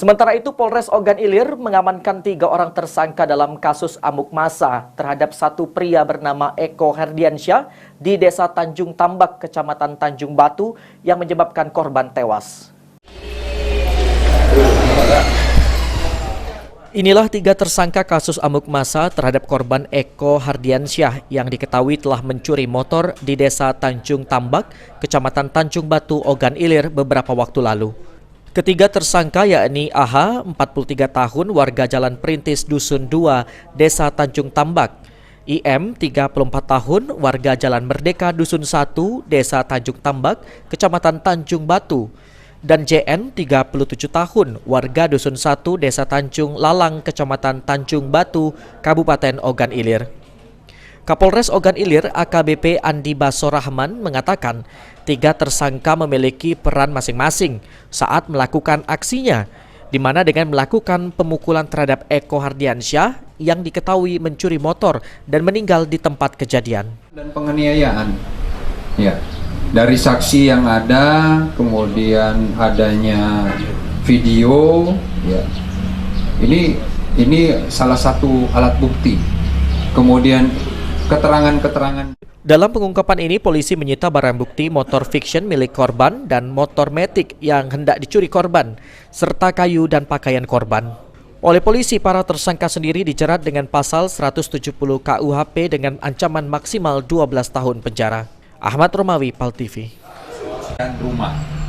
Sementara itu, Polres Ogan Ilir mengamankan 3 orang tersangka dalam kasus amuk massa terhadap satu pria bernama Eko Herdiansyah di Desa Tanjung Tambak, Kecamatan Tanjung Batu, yang menyebabkan korban tewas. Inilah 3 tersangka kasus amuk massa terhadap korban Eko Herdiansyah yang diketahui telah mencuri motor di Desa Tanjung Tambak, Kecamatan Tanjung Batu, Ogan Ilir beberapa waktu lalu. Ketiga tersangka yakni AH, 43 tahun, warga Jalan Perintis Dusun 2, Desa Tanjung Tambak; IM, 34 tahun, warga Jalan Merdeka Dusun 1, Desa Tanjung Tambak, Kecamatan Tanjung Batu; dan JN, 37 tahun, warga Dusun 1, Desa Tanjung Lalang, Kecamatan Tanjung Batu, Kabupaten Ogan Ilir. Kapolres Ogan Ilir AKBP Andi Basorahman mengatakan 3 tersangka memiliki peran masing-masing saat melakukan aksinya, di mana dengan melakukan pemukulan terhadap Eko Herdiansyah yang diketahui mencuri motor dan meninggal di tempat kejadian. Dan penganiayaan, ya, dari saksi yang ada, kemudian adanya video, ya, ini salah satu alat bukti. Kemudian keterangan-keterangan. Dalam pengungkapan ini, polisi menyita barang bukti motor fiction milik korban dan motor matic yang hendak dicuri korban, serta kayu dan pakaian korban. Oleh polisi, para tersangka sendiri dijerat dengan pasal 170 KUHP dengan ancaman maksimal 12 tahun penjara. Ahmad Romawi, PAL TV. Rumah